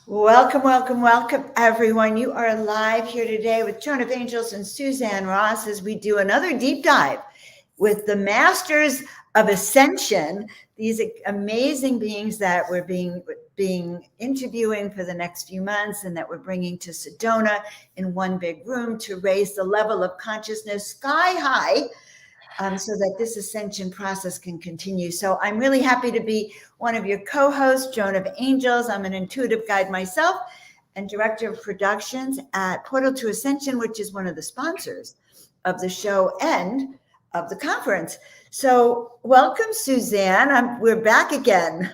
Welcome, welcome, welcome, everyone. You are live here today with Joan of Angels and Suzanne Ross as we do another deep dive with the Masters of Ascension, these amazing beings that we're being interviewing for the next few months and that we're bringing to Sedona in one big room to raise the level of consciousness sky high. So that this ascension process can continue. So I'm really happy to be one of your co-hosts, Joan of Angels. I'm an intuitive guide myself and director of productions at Portal to Ascension, which is one of the sponsors of the show and of the conference. So welcome, Suzanne. We're back again.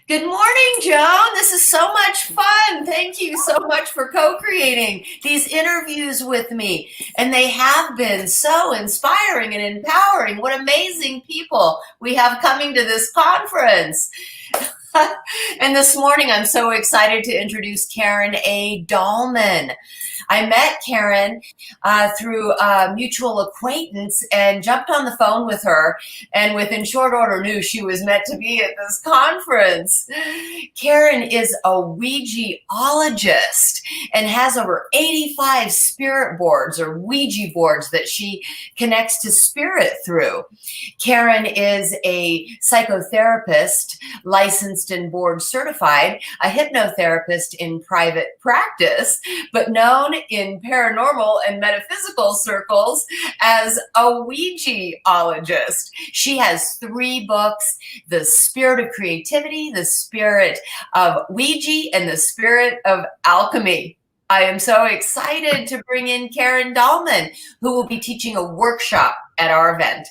Good morning, Joan. This is so much fun. Thank you so much for co-creating these interviews with me. And they have been so inspiring and empowering. What amazing people we have coming to this conference. And this morning, I'm so excited to introduce Karen A. Dahlman. I met Karen through a mutual acquaintance and jumped on the phone with her, and within short order knew she was meant to be at this conference. Karen is a Ouijaologist and has over 85 spirit boards or Ouija boards that she connects to spirit through. Karen is a psychotherapist, licensed and board certified, a hypnotherapist in private practice, but known in paranormal and metaphysical circles as a Ouijaologist. She has 3 books: The Spirit of Creativity, The Spirit of Ouija, and The Spirit of Alchemy. I am so excited to bring in Karen Dahlman, who will be teaching a workshop at our event.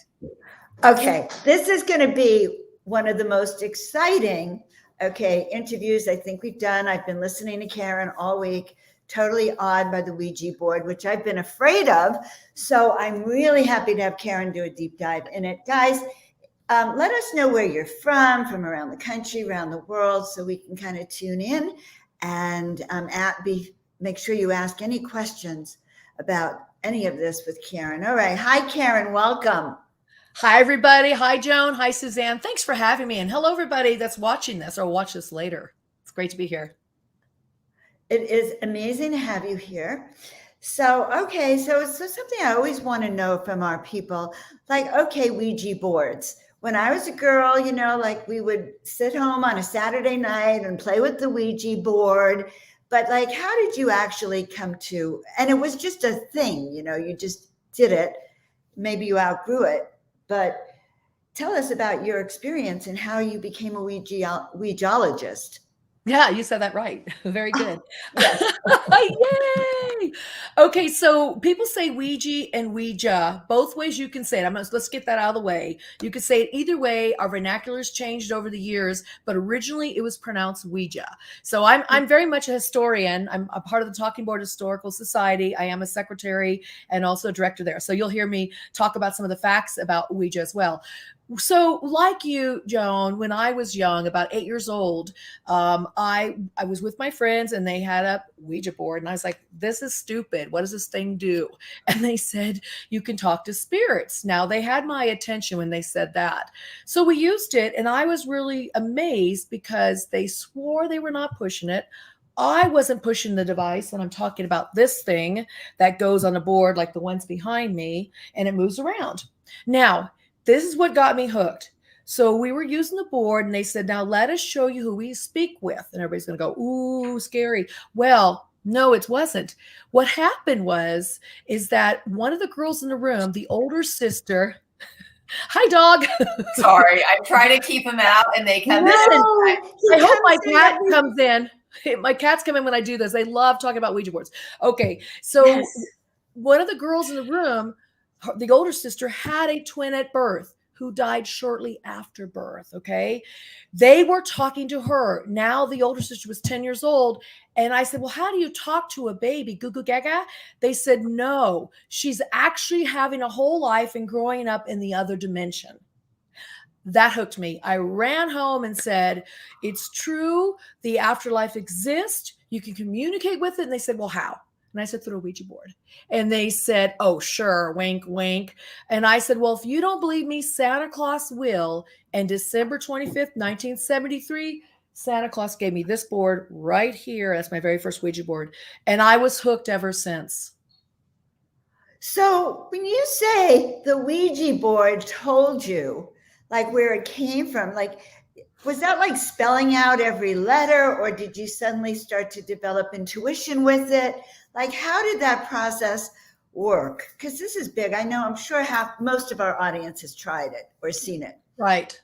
Okay, this is going to be one of the most exciting, interviews I think we've done. I've been listening to Karen all week, totally awed by the Ouija board, which I've been afraid of. So I'm really happy to have Karen do a deep dive in it. Guys, let us know where you're from around the country, around the world, so we can kind of tune in and make sure you ask any questions about any of this with Karen. All right. Hi, Karen. Welcome. Hi, everybody. Hi, Joan. Hi, Suzanne. Thanks for having me. And hello, everybody that's watching this or watch this later. It's great to be here. It is amazing to have you here. So something I always want to know from our people, Ouija boards. When I was a girl, we would sit home on a Saturday night and play with the Ouija board. But how did you actually come to, and it was just a thing, you just did it. Maybe you outgrew it. But tell us about your experience and how you became a Ouijaologist. Yeah, you said that right. Very good. Yes. Yay! Okay, so people say Ouija and Ouija. Both ways you can say it. Let's get that out of the way. You could say it either way. Our vernacular's changed over the years, but originally it was pronounced Ouija. So I'm very much a historian. I'm a part of the Talking Board Historical Society. I am a secretary and also a director there. So you'll hear me talk about some of the facts about Ouija as well. So like you, Joan, when I was young, about 8 years old, I was with my friends and they had a Ouija board and I was like, this is stupid. What does this thing do? And they said, you can talk to spirits. Now they had my attention when they said that. So we used it and I was really amazed because they swore they were not pushing it. I wasn't pushing the device, and I'm talking about this thing that goes on a board like the ones behind me and it moves around. Now, this is what got me hooked. So we were using the board and they said, now let us show you who we speak with. And everybody's going to go, ooh, scary. Well, no, it wasn't. What happened is that one of the girls in the room, the older sister, hi, dog. Sorry, I try to keep them out and they come in. I hope my cat comes in. My cats come in when I do this. They love talking about Ouija boards. Okay, so yes. One of the girls in the room, the older sister, had a twin at birth who died shortly after birth. Okay. They were talking to her. Now the older sister was 10 years old. And I said, well, how do you talk to a baby? Goo goo gaga? They said, no, she's actually having a whole life and growing up in the other dimension. That hooked me. I ran home and said, it's true. The afterlife exists. You can communicate with it. And they said, well, how? And I said, through a Ouija board. And they said, oh, sure, wink, wink. And I said, well, if you don't believe me, Santa Claus will. And December 25th, 1973, Santa Claus gave me this board right here. That's my very first Ouija board. And I was hooked ever since. So when you say the Ouija board told you, like where it came from, like, was that like spelling out every letter, or did you suddenly start to develop intuition with it? Like, how did that process work? Because this is big. I know, I'm sure most of our audience has tried it or seen it. Right.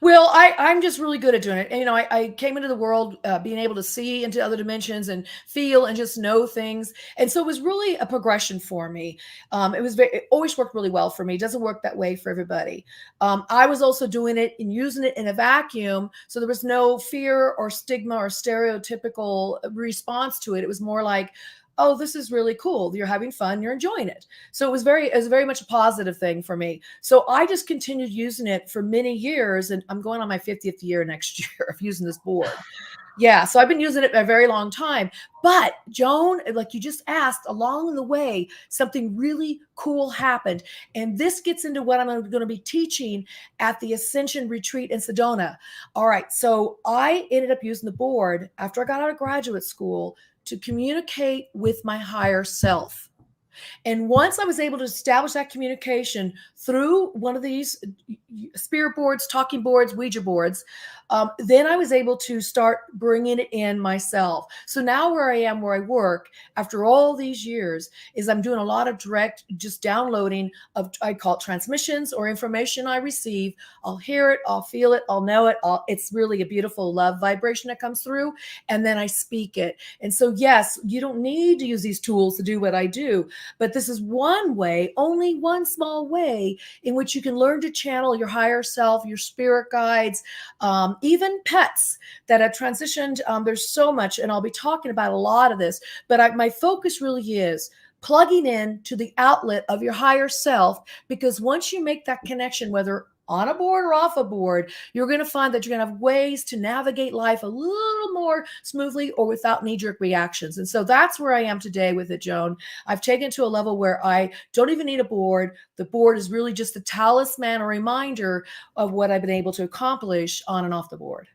Well, I'm just really good at doing it. And, I came into the world being able to see into other dimensions and feel and just know things. And so it was really a progression for me. It always worked really well for me. It doesn't work that way for everybody. I was also doing it and using it in a vacuum. So there was no fear or stigma or stereotypical response to it. It was more like, oh, this is really cool. You're having fun. You're enjoying it. So it was very much a positive thing for me. So I just continued using it for many years. And I'm going on my 50th year next year of using this board. Yeah. So I've been using it a very long time. But Joan, like you just asked, along the way, something really cool happened. And this gets into what I'm going to be teaching at the Ascension Retreat in Sedona. All right. So I ended up using the board after I got out of graduate school to communicate with my higher self. And once I was able to establish that communication through one of these spirit boards, talking boards, Ouija boards, then I was able to start bringing it in myself. So now where I am, where I work, after all these years, is I'm doing a lot of direct, just downloading of, I call it transmissions or information I receive. I'll hear it, I'll feel it, I'll know it. It's really a beautiful love vibration that comes through, and then I speak it. And so, yes, you don't need to use these tools to do what I do, but this is one way, only one small way in which you can learn to channel your higher self, your spirit guides, even pets that have transitioned. There's so much, and I'll be talking about a lot of this, but my focus really is plugging in to the outlet of your higher self, because once you make that connection, whether on a board or off a board, you're going to find that you're going to have ways to navigate life a little more smoothly or without knee-jerk reactions. And so that's where I am today with it, Joan. I've taken it to a level where I don't even need a board. The board is really just a talisman or reminder of what I've been able to accomplish on and off the board.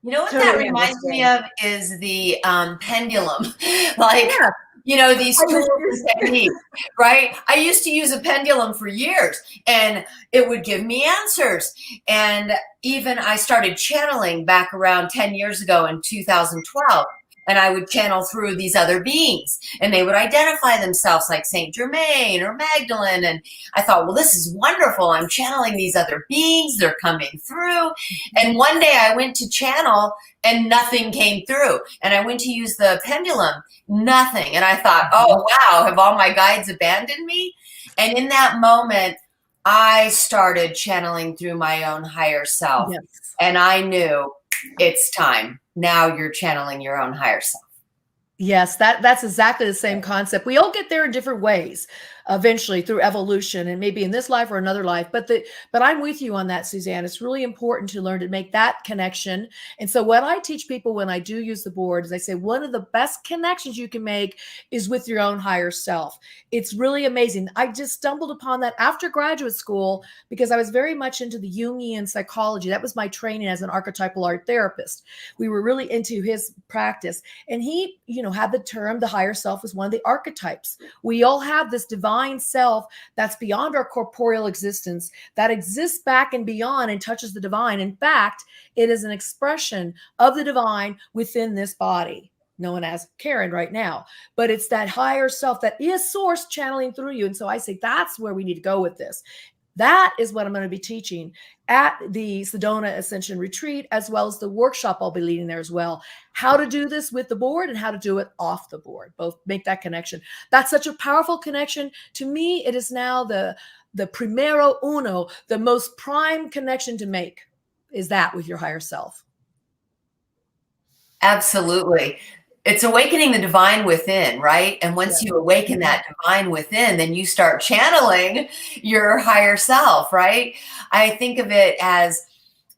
You know what that reminds me of is the pendulum. Like, these tools and techniques, right? I used to use a pendulum for years, and it would give me answers. And even I started channeling back around 10 years ago in 2012. And I would channel through these other beings, and they would identify themselves like Saint Germain or Magdalene. And I thought, well, this is wonderful. I'm channeling these other beings. They're coming through. And one day I went to channel and nothing came through. And I went to use the pendulum, nothing. And I thought, oh, wow, have all my guides abandoned me? And in that moment, I started channeling through my own higher self. Yes. And I knew it's time. Now you're channeling your own higher self. Yes, that's exactly the same concept. We all get there in different ways, eventually through evolution, and maybe in this life or another life. But I'm with you on that, Suzanne. It's really important to learn to make that connection. And so what I teach people when I do use the board is I say one of the best connections you can make is with your own higher self. It's really amazing. I just stumbled upon that after graduate school because I was very much into the Jungian psychology. That was my training as an archetypal art therapist. We were really into his practice, and he, had the term the higher self as one of the archetypes. We all have this divine self that's beyond our corporeal existence, that exists back and beyond and touches the divine. In fact, it is an expression of the divine within this body, known as Karen right now. But it's that higher self that is source channeling through you. And so I say that's where we need to go with this. That is what I'm going to be teaching at the Sedona Ascension Retreat, as well as the workshop I'll be leading there as well. How to do this with the board and how to do it off the board. Both make that connection. That's such a powerful connection. To me, it is now the primero uno, the most prime connection to make is that with your higher self. Absolutely. It's awakening the divine within, right? And once you awaken that divine within, then you start channeling your higher self, right? I think of it as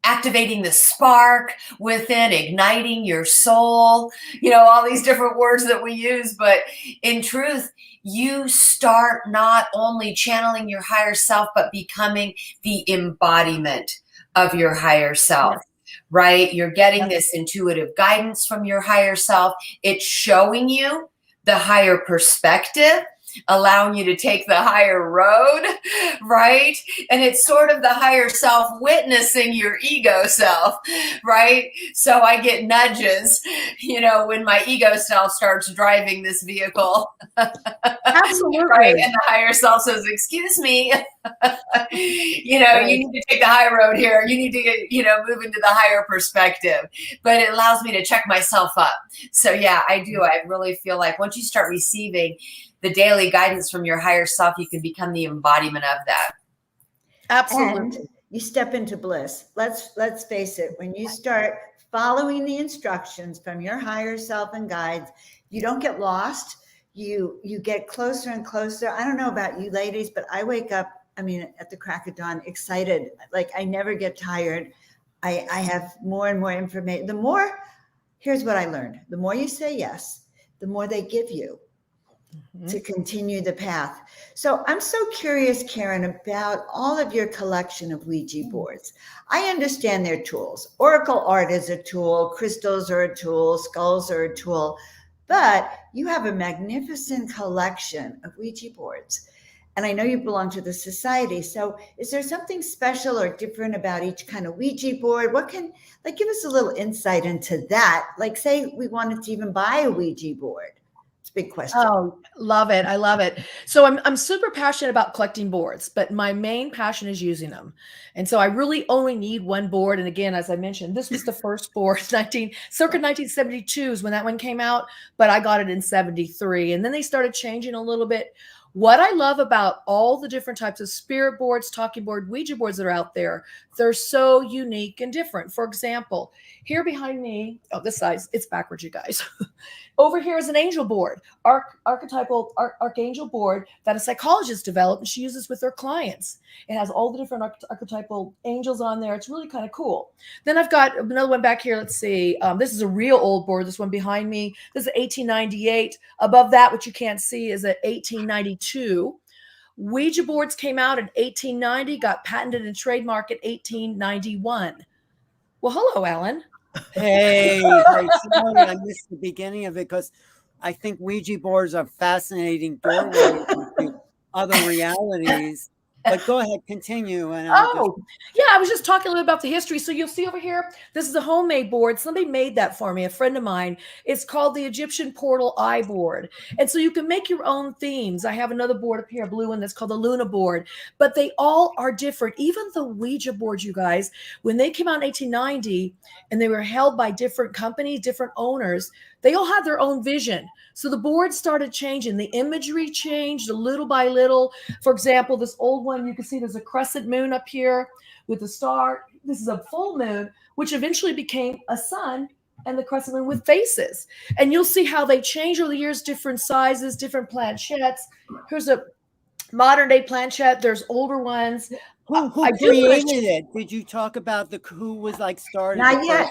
activating the spark within, igniting your soul, all these different words that we use. But in truth, you start not only channeling your higher self, but becoming the embodiment of your higher self. Yes. right? You're getting this intuitive guidance from your higher self. It's showing you the higher perspective, allowing you to take the higher road, right? And it's sort of the higher self witnessing your ego self, right? So I get nudges, when my ego self starts driving this vehicle. Absolutely. Right? And the higher self says, excuse me, you need to take the high road here. You need to get, move into the higher perspective. But it allows me to check myself up. So yeah, I do. I really feel like once you start receiving the daily guidance from your higher self, you can become the embodiment of that. Absolutely. And you step into bliss. Let's face it, when you start following the instructions from your higher self and guides, you don't get lost. You get closer and closer. I don't know about you ladies, but I wake up, at the crack of dawn, excited. Like I never get tired. I have more and more information. Here's what I learned. The more you say yes, the more they give you to continue the path. So I'm so curious, Karen, about all of your collection of Ouija boards. I understand they're tools. Oracle art is a tool. Crystals are a tool. Skulls are a tool. But you have a magnificent collection of Ouija boards. And I know you belong to the society. So is there something special or different about each kind of Ouija board? Give us a little insight into that. Like say we wanted to even buy a Ouija board. It's a big question. Oh, love it. I love it. So I'm super passionate about collecting boards, but my main passion is using them. And so I really only need one board. And again, as I mentioned, this was the first board, circa 1972 is when that one came out, but I got it in 73. And then they started changing a little bit. What I love about all the different types of spirit boards, talking board, Ouija boards that are out there, they're so unique and different. For example, here behind me, this size, it's backwards, you guys. Over here is an angel board, archetypal archangel board that a psychologist developed and she uses with her clients. It has all the different archetypal angels on there. It's really kind of cool. Then I've got another one back here. Let's see. This is a real old board. This one behind me. This is 1898. Above that, what you can't see is a 1892. Ouija boards came out in 1890, got patented and trademarked in 1891. Well, hello, Alan. Hey, sorry, I missed the beginning of it because I think Ouija boards are fascinating doorways into other realities. But go ahead, continue. And I was just talking a little bit about the history. So you'll see over here, this is a homemade board. Somebody made that for me, a friend of mine. It's called the Egyptian Portal Eye Board. And so you can make your own themes. I have another board up here, a blue one that's called the Luna board. But they all are different. Even the Ouija boards, you guys, when they came out in 1890 and they were held by different companies, different owners, they all had their own vision. So the board started changing. The imagery changed a little by little. For example, this old one, you can see there's a crescent moon up here with a star. This is a full moon, which eventually became a sun and the crescent moon with faces. And you'll see how they change over the years, different sizes, different planchettes. Here's a modern day planchette. There's older ones. Who created it? Did you talk about who was started? Not yet.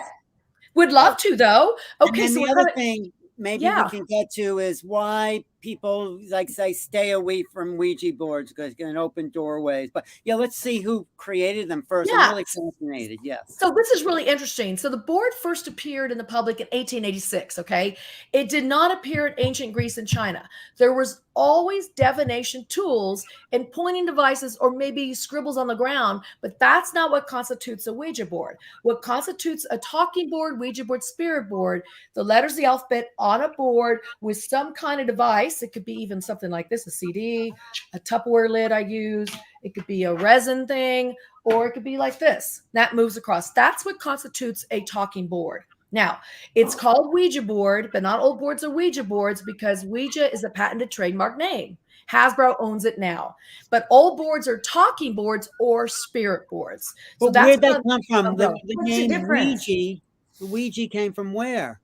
Would love to, though. Okay, so the other thing maybe we can get to is why people say stay away from Ouija boards because it can open doorways. But let's see who created them first. I'm really fascinated. Yes. So this is really interesting. So the board first appeared in the public in 1886. Okay, it did not appear in ancient Greece and China. There was always divination tools and pointing devices or maybe scribbles on the ground, but that's not what constitutes a Ouija board. What constitutes a talking board, Ouija board, spirit board, the letters, the alphabet on a board with some kind of device. It could be even something like this, a CD, a Tupperware lid I use. It could be a resin thing, or it could be like this. That moves across. That's what constitutes a talking board. Now, it's called Ouija board, but not all boards are Ouija boards because Ouija is a patented trademark name. Hasbro owns it now. But all boards are talking boards or spirit boards. So where'd that come from? The name Ouija, Ouija came from where?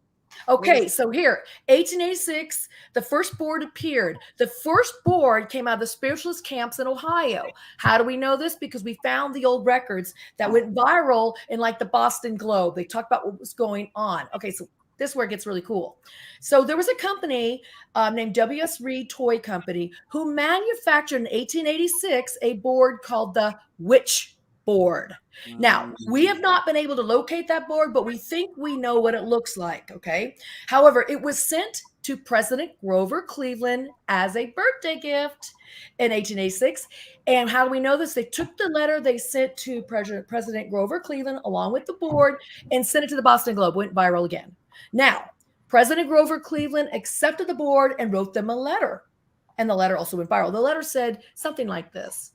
Okay, so here, 1886, the first board appeared. The first board came out of the spiritualist camps in Ohio. How do we know this? Because we found the old records that went viral in the Boston Globe. They talked about what was going on. Okay, so this is where it gets really cool. So there was a company named W.S. Reed Toy Company who manufactured in 1886 a board called the Witch board. Now, we have not been able to locate that board, but we think we know what it looks like, okay? However, it was sent to President Grover Cleveland as a birthday gift in 1886. And how do we know this? They took the letter they sent to President Grover Cleveland along with the board and sent it to the Boston Globe, went viral again. Now, President Grover Cleveland accepted the board and wrote them a letter. And the letter also went viral. The letter said something like this: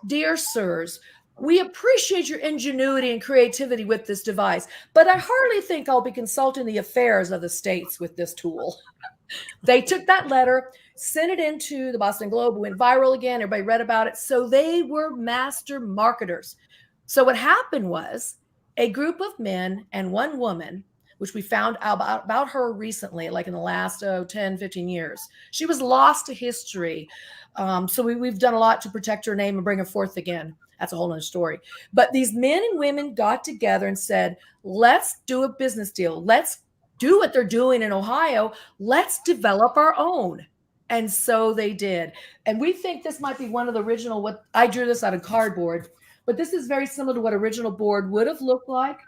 "Dear sirs, we appreciate your ingenuity and creativity with this device, but I hardly think I'll be consulting the affairs of the states with this tool." They took that letter, sent it into the Boston Globe, went viral again. Everybody read about it. So they were master marketers. So what happened was a group of men and one woman, which we found out about her recently, like in the last 10, 15 years. She was lost to history. So we've done a lot to protect her name and bring her forth again. That's a whole other story. But these men and women got together and said, let's do a business deal. Let's do what they're doing in Ohio. Let's develop our own. And so they did. And we think this might be one of the original, what I drew this out of cardboard, but this is very similar to what original board would have looked like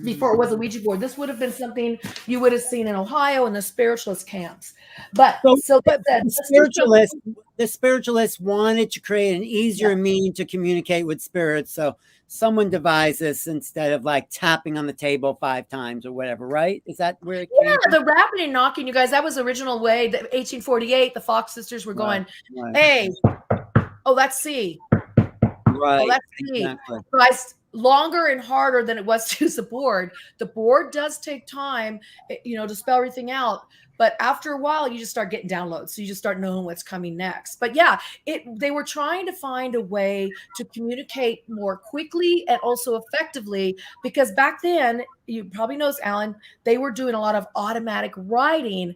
before it was a Ouija board. This would have been something you would have seen in Ohio in the spiritualist camps. But the spiritualists wanted to create an easier means to communicate with spirits. So someone devised this instead of like tapping on the table 5 times or whatever, right? Is that where it came from? The rapping and knocking, you guys, that was the original way. The 1848, the Fox sisters were going, hey, oh, that's C. Right. Oh, that's C. Exactly. Guys, longer and harder than it was to use the board. The board does take time, to spell everything out. But after a while, you just start getting downloads. So you just start knowing what's coming next. But yeah, they were trying to find a way to communicate more quickly and also effectively, because back then, you probably know this, Alan, they were doing a lot of automatic writing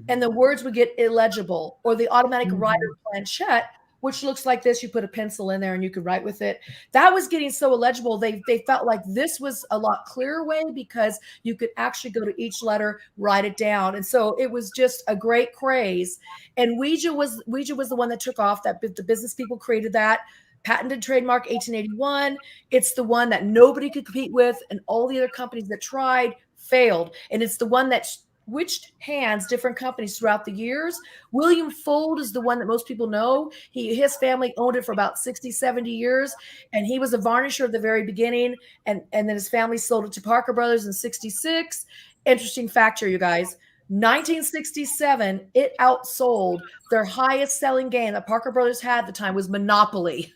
and the words would get illegible, or the automatic writer planchette, which looks like this. You put a pencil in there and you could write with it. That was getting so illegible. They felt like this was a lot clearer way because you could actually go to each letter, write it down. And so it was just a great craze. And Ouija was the one that took off. That the business people created that. Patented trademark 1881. It's the one that nobody could compete with, and all the other companies that tried failed. And it's the one that switched hands, different companies throughout the years. William Fuld is the one that most people know. His family owned it for about 60, 70 years, and he was a varnisher at the very beginning, and then his family sold it to Parker Brothers in 66. Interesting fact here, you guys. 1967, it outsold their highest selling game that Parker Brothers had at the time was Monopoly.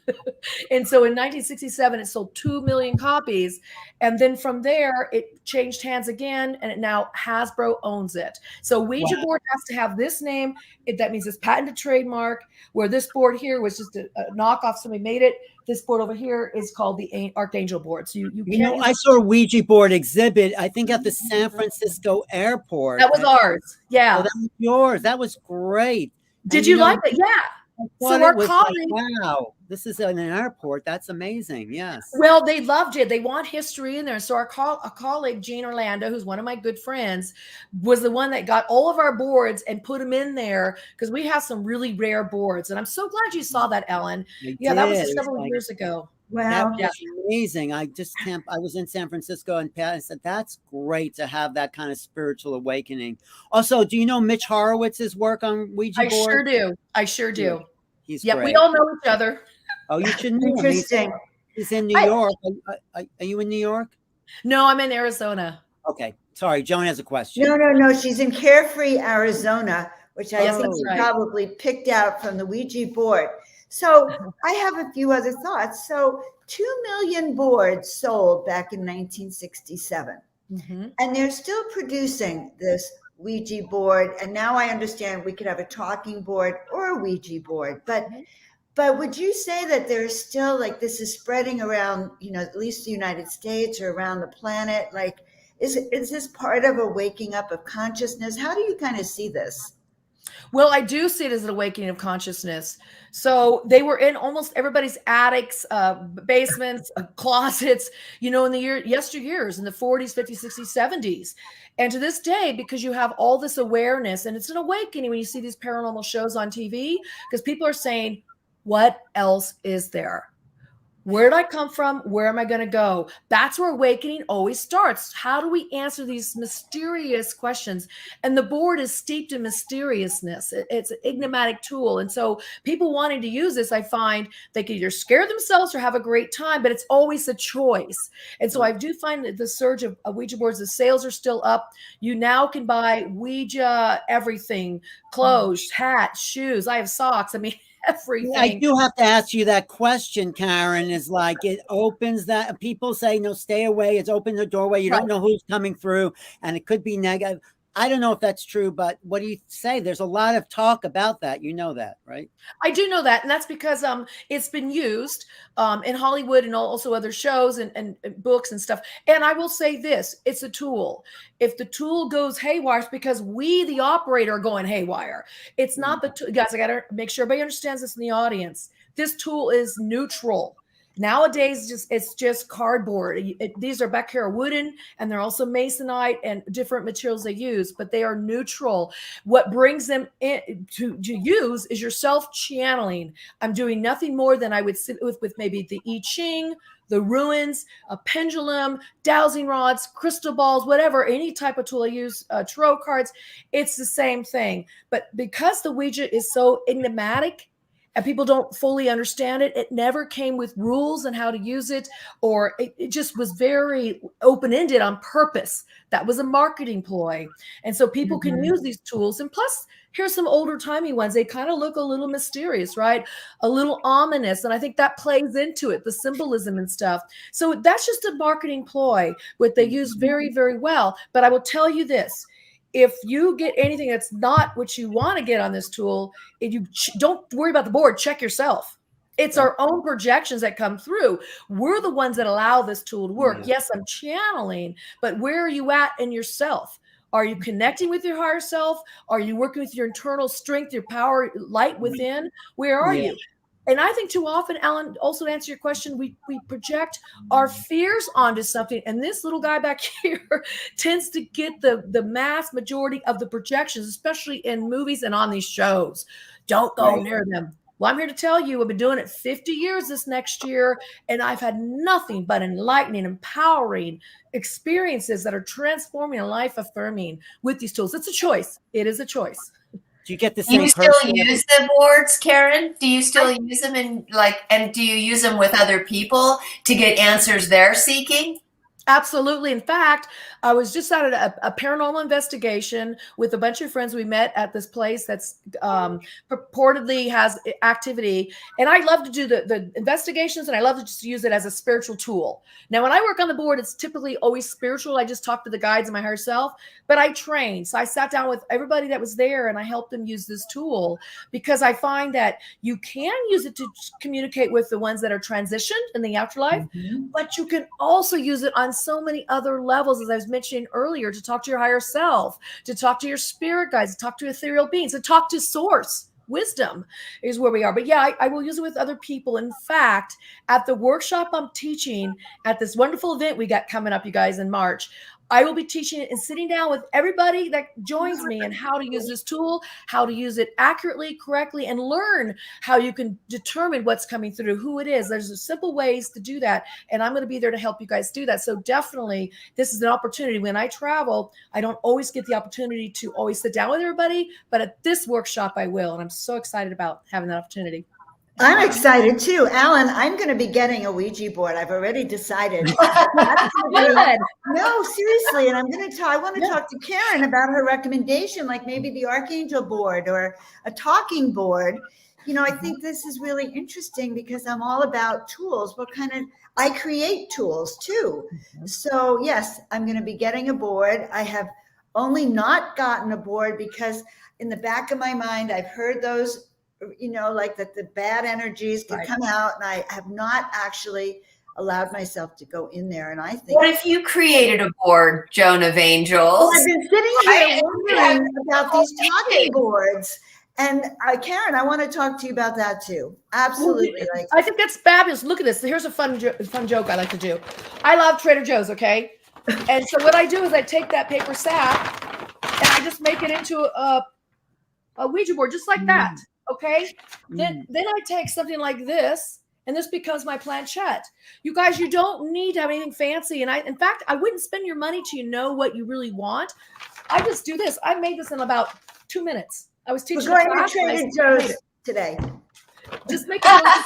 And so in 1967, it sold 2 million copies. And then from there, it changed hands again, and now Hasbro owns it. So Ouija board has to have this name. That means it's patented trademark, where this board here was just a knockoff. Somebody made it. This board over here is called the Archangel board. So I saw a Ouija board exhibit, I think at the San Francisco airport. That was ours. Yeah. Oh, that was yours. That was great. Did you like it? Yeah. So our colleague, wow, this is in an airport. That's amazing. Yes. Well, they loved it. They want history in there. So our colleague, Jean Orlando, who's one of my good friends, was the one that got all of our boards and put them in there, because we have some really rare boards. And I'm so glad you saw that, Ellen. That was several years ago. Wow. That was amazing. I was in San Francisco, and Pat said, that's great to have that kind of spiritual awakening. Also, do you know Mitch Horowitz's work on Ouija board? I sure do. He's great. We all know each other. Oh, you should know him. Interesting. He's in New York. Are you in New York? No, I'm in Arizona. Okay. Sorry, Joan has a question. No. She's in Carefree, Arizona, which I think you right. probably picked out from the Ouija board. So I have a few other thoughts. So 2 million boards sold back in 1967. And they're still producing this Ouija board. And now I understand we could have a talking board or a Ouija board. But would you say that there's still, like, this is spreading around, at least the United States or around the planet? Like, is this part of a waking up of consciousness? How do you kind of see this? Well, I do see it as an awakening of consciousness. So they were in almost everybody's attics, basements, closets, in the yesteryears, in the 40s, 50s, 60s, 70s. And to this day, because you have all this awareness, and it's an awakening when you see these paranormal shows on TV, because people are saying, what else is there? Where did I come from? Where am I going to go? That's where awakening always starts. How do we answer these mysterious questions? And the board is steeped in mysteriousness. It's an enigmatic tool. And so people wanting to use this, I find they can either scare themselves or have a great time, but it's always a choice. And so I do find that the surge of Ouija boards, the sales are still up. You now can buy Ouija everything, clothes, hats, shoes. I have socks. I mean, everything. I do have to ask you that question, Karen, is like it opens that people say, no, stay away. It's open the doorway. You don't know who's coming through and it could be negative. I don't know if that's true, but what do you say? There's a lot of talk about that. You know that, right? I do know that. And that's because it's been used in Hollywood and also other shows and books and stuff. And I will say this, it's a tool. If the tool goes haywire, it's because we, the operator, are going haywire. It's not the tool. Guys, I got to make sure everybody understands this in the audience. This tool is neutral. Nowadays, it's just cardboard. These are back here are wooden, and they're also masonite and different materials they use, but they are neutral. What brings them in to use is your self-channeling. I'm doing nothing more than I would sit with maybe the I Ching, the ruins, a pendulum, dowsing rods, crystal balls, whatever, any type of tool I use, tarot cards, it's the same thing. But because the Ouija is so enigmatic, and people don't fully understand it, it never came with rules and how to use it, or it just was very open-ended on purpose. That was a marketing ploy. And so people can use these tools. And plus, here's some older timey ones. They kind of look a little mysterious, right? A little ominous. And I think that plays into it, the symbolism and stuff. So that's just a marketing ploy, what they use very, very well. But I will tell you this. If you get anything that's not what you want to get on this tool, if you don't worry about the board, check yourself. It's our own projections that come through. We're the ones that allow this tool to work. Yes, I'm channeling, but where are you at in yourself? Are you connecting with your higher self? Are you working with your internal strength, your power, light within? Where are you? And I think too often, Alan, also to answer your question, we project our fears onto something. And this little guy back here tends to get the mass majority of the projections, especially in movies and on these shows. Don't go near them. Well, I'm here to tell you, I've been doing it 50 years this next year, and I've had nothing but enlightening, empowering experiences that are transforming and life affirming with these tools. It's a choice. It is a choice. Do you get the same? Do you still use the boards, Karen? Do you still use them and do you use them with other people to get answers they're seeking? Absolutely. In fact, I was just at a paranormal investigation with a bunch of friends we met at this place that's purportedly has activity. And I love to do the investigations, and I love to just use it as a spiritual tool. Now, when I work on the board, it's typically always spiritual. I just talk to the guides and my higher self, but I train. So I sat down with everybody that was there and I helped them use this tool, because I find that you can use it to communicate with the ones that are transitioned in the afterlife, but you can also use it on so many other levels, as I was mentioning earlier, to talk to your higher self, to talk to your spirit guides, to talk to ethereal beings, to talk to source. Wisdom is where we are. But yeah, I will use it with other people. In fact, at the workshop I'm teaching at this wonderful event we got coming up, you guys, in March, I will be teaching it and sitting down with everybody that joins me and how to use this tool, how to use it accurately, correctly, and learn how you can determine what's coming through, who it is. There's simple ways to do that. And I'm going to be there to help you guys do that. So definitely, this is an opportunity. When I travel, I don't always get the opportunity to always sit down with everybody, but at this workshop, I will. And I'm so excited about having that opportunity. I'm excited too. Alan, I'm going to be getting a Ouija board. I've already decided. No, seriously. And I'm going to I want to talk to Karen about her recommendation, like maybe the Archangel board or a talking board. You know, I think this is really interesting because I'm all about tools. I create tools too. So yes, I'm going to be getting a board. I have only not gotten a board because in the back of my mind, I've heard those, you know, like that the bad energies can come out, and I have not actually allowed myself to go in there. And I think, what if you created a board, Joan of Angels? Well, I've been sitting here wondering about these talking boards. And Karen, I want to talk to you about that too. Absolutely. I think that's fabulous. Look at this. Here's a fun joke I like to do. I love Trader Joe's, okay? And so what I do is I take that paper sack and I just make it into a Ouija board, just like that. Okay. Then I take something like this And this becomes my planchette. You guys, you don't need to have anything fancy. And in fact, I wouldn't spend your money till you know what you really want. I just do this. I made this in about 2 minutes. I was teaching We're going to Trader Joe's today. Just make it.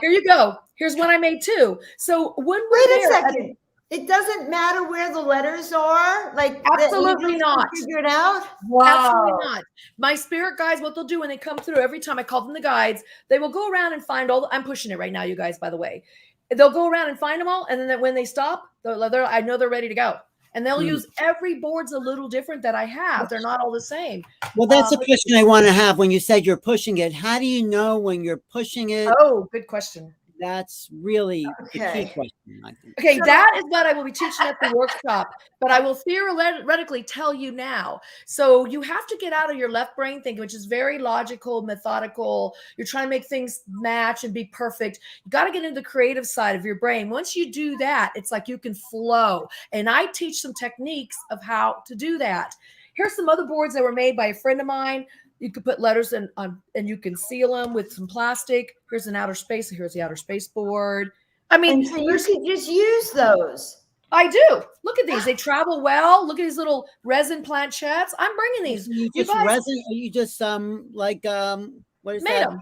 Here you go. Here's one I made too. So when we're Wait a second. It doesn't matter where the letters are? Like, absolutely not. Figure it out? Wow. Absolutely not. My spirit guides, what they'll do when they come through, every time I call them the guides, they will go around and find I'm pushing it right now, you guys, by the way. They'll go around and find them all. And then when they stop, I know they're ready to go. And they'll use every board's a little different that I have. They're not all the same. Well, that's a question I want to have when you said you're pushing it. How do you know when you're pushing it? Oh, good question. That's really the key question, I think. Okay, that is what I will be teaching at the workshop, but I will theoretically tell you now. So you have to get out of your left brain thinking, which is very logical, methodical. You're trying to make things match and be perfect. You got to get into the creative side of your brain. Once you do that, it's like you can flow. And I teach some techniques of how to do that. Here's some other boards that were made by a friend of mine. You could put letters in and you can seal them with some plastic. Here's an outer space. Here's the outer space board. I mean, and so you could just use those. I do. Look at these. They travel well. Look at these little resin planchettes. I'm bringing these. You just resin? You just what is made that? them.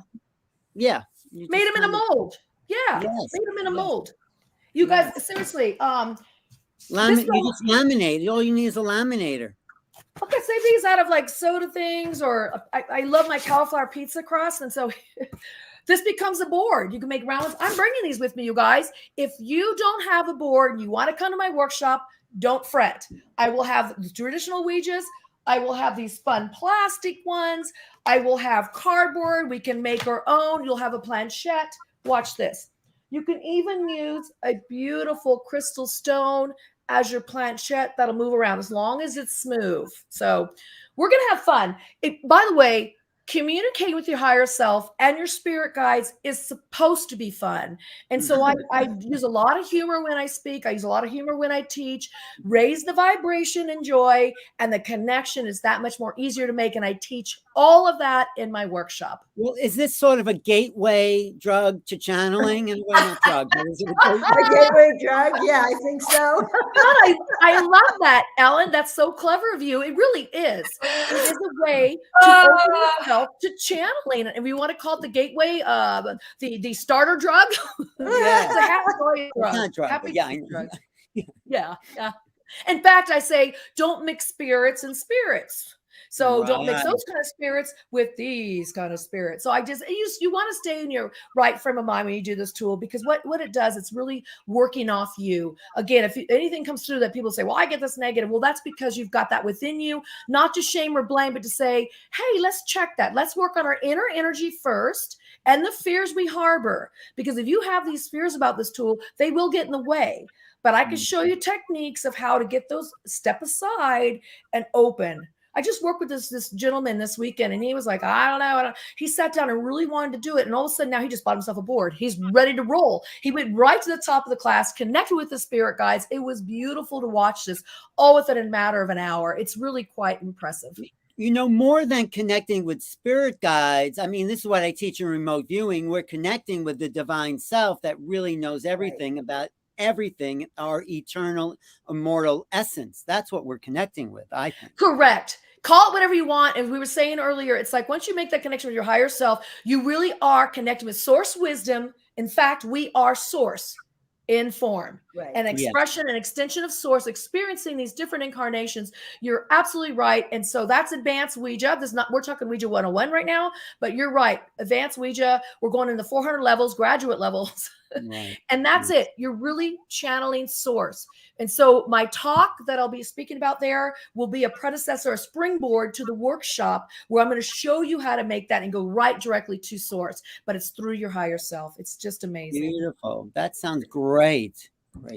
Yeah. Made them in a mold. Yeah. Yes. Made them in a mold. You guys, seriously. You just laminate. All you need is a laminator. Okay, say these out of like soda things, or I love my cauliflower pizza crust, and so this becomes a board. You can make round ones. I'm bringing these with me, you guys. If you don't have a board and you want to come to my workshop, don't fret. I will have the traditional Ouijas. I will have these fun plastic ones. I will have cardboard. We can make our own. You'll have a planchette. Watch this. You can even use a beautiful crystal stone as your planchette that'll move around as long as it's smooth. So we're going to have fun. By the way, communicating with your higher self and your spirit guides is supposed to be fun. And so I use a lot of humor when I speak. I use a lot of humor when I teach. Raise the vibration and joy, and the connection is that much more easier to make. And I teach all of that in my workshop. Well, is this sort of a gateway drug to channeling? And well, not drug, but is it a gateway drug? Yeah, I think so. I love that, Ellen. That's so clever of you. It really is. It is a way to open yourself to channeling. And we want to call it the gateway, the starter drug. Yeah. It's a happy drug. It's not drug, Happy but yeah, I know. drug. Yeah. In fact, I say don't mix spirits and spirits. So don't mix those kind of spirits with these kind of spirits. So you want to stay in your right frame of mind when you do this tool, because what it does, it's really working off you. Again, if anything comes through that people say, well, I get this negative. Well, that's because you've got that within you, not to shame or blame, but to say, hey, let's check that. Let's work on our inner energy first and the fears we harbor. Because if you have these fears about this tool, they will get in the way. But I can show you techniques of how to get those step aside and open. I just worked with this gentleman this weekend, and he was like, I don't know. He sat down and really wanted to do it. And all of a sudden now he just bought himself a board. He's ready to roll. He went right to the top of the class, connected with the spirit guides. It was beautiful to watch this all within a matter of an hour. It's really quite impressive. You know, more than connecting with spirit guides, I mean, this is what I teach in remote viewing. We're connecting with the divine self that really knows everything about everything, our eternal, immortal essence. That's what we're connecting with, I think. Correct. Call it whatever you want. And we were saying earlier, it's like once you make that connection with your higher self, you really are connecting with source wisdom. In fact, we are source in form, an expression, an extension of source, experiencing these different incarnations. You're absolutely right. And so that's advanced Ouija. We're talking Ouija 101 right now, but you're right. Advanced Ouija, we're going into 400 levels, graduate levels. Right. And that's it. You're really channeling source. And so my talk that I'll be speaking about there will be a predecessor, a springboard to the workshop where I'm going to show you how to make that and go right directly to source. But it's through your higher self. It's just amazing. Beautiful. That sounds great.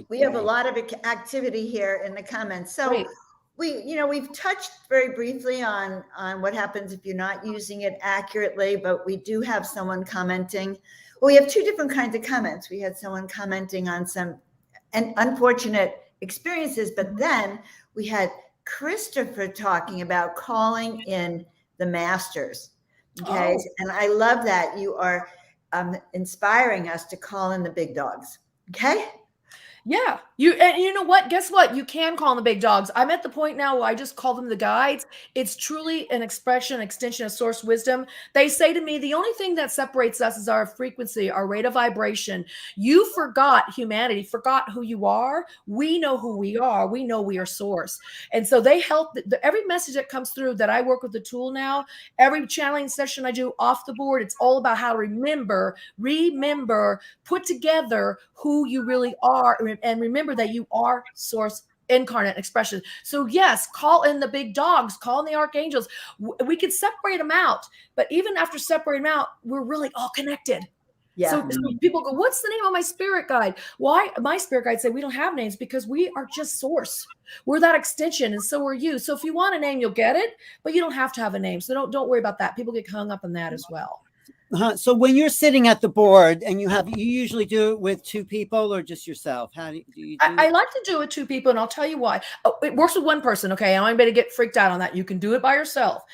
We have a lot of activity here in the comments. So we've touched very briefly on what happens if you're not using it accurately, but we do have someone commenting. Well, we have two different kinds of comments. We had someone commenting on some unfortunate experiences, but then we had Christopher talking about calling in the masters. Okay. And I love that you are inspiring us to call in the big dogs. Okay. Yeah. You know what? Guess what? You can call them the big dogs. I'm at the point now where I just call them the guides. It's truly an extension of source wisdom. They say to me, the only thing that separates us is our frequency, our rate of vibration. You forgot humanity, forgot who you are. We know who we are. We know we are source. And so they help every message that comes through that I work with the tool now, every channeling session I do off the board, it's all about how to remember, put together who you really are, and remember that you are source incarnate expression. So yes, call in the big dogs, call in the archangels. We could separate them out, but even after separating them out, we're really all connected. Yeah. So people go, what's the name of my spirit guide? Why? My spirit guide say we don't have names because we are just source. We're that extension, and so are you. So if you want a name, you'll get it, but you don't have to have a name. So don't worry about that. People get hung up on that as well. So when you're sitting at the board and you usually do it with two people or just yourself? How do you do I like to do it with two people, and I'll tell you why. It works with one person. Okay. I don't want anybody to get freaked out on that. You can do it by yourself.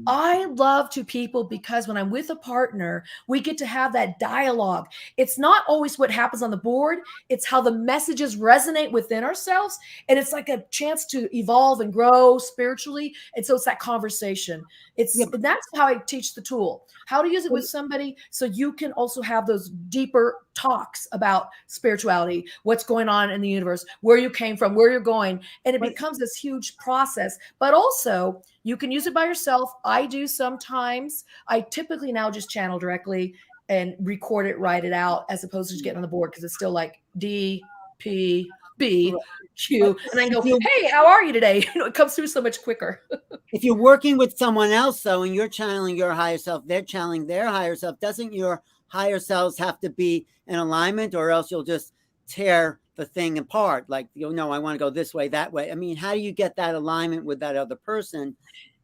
I love two people because when I'm with a partner, we get to have that dialogue. It's not always what happens on the board. It's how the messages resonate within ourselves. And it's like a chance to evolve and grow spiritually. And so it's that conversation. That's how I teach the tool, how to use it with somebody so you can also have those deeper talks about spirituality, what's going on in the universe, where you came from, where you're going. And it becomes this huge process. But also, you can use it by yourself. I do sometimes. I typically now just channel directly and record it, write it out, as opposed to just getting on the board, because it's still like D, P, B, Q. And I go, hey, how are you today? It comes through so much quicker. If you're working with someone else, though, and you're channeling your higher self, they're channeling their higher self, doesn't your higher selves have to be in alignment, or else you'll just tear the thing apart? Like, I want to go this way, that way. I mean, how do you get that alignment with that other person?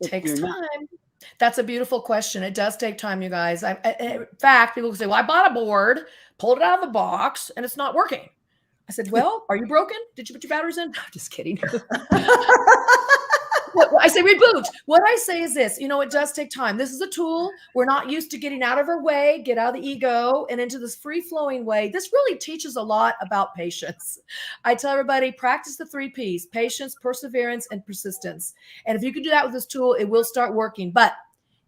It takes time. That's a beautiful question. It does take time, you guys. In fact, people say, well, I bought a board, pulled it out of the box, and it's not working. I said, well, are you broken? Did you put your batteries in? No, just kidding. I say reboot. What I say is this, it does take time. This is a tool. We're not used to getting out of our way, get out of the ego and into this free-flowing way. This really teaches a lot about patience. I tell everybody, practice the 3 Ps: patience, perseverance, and persistence. And if you can do that with this tool, it will start working. But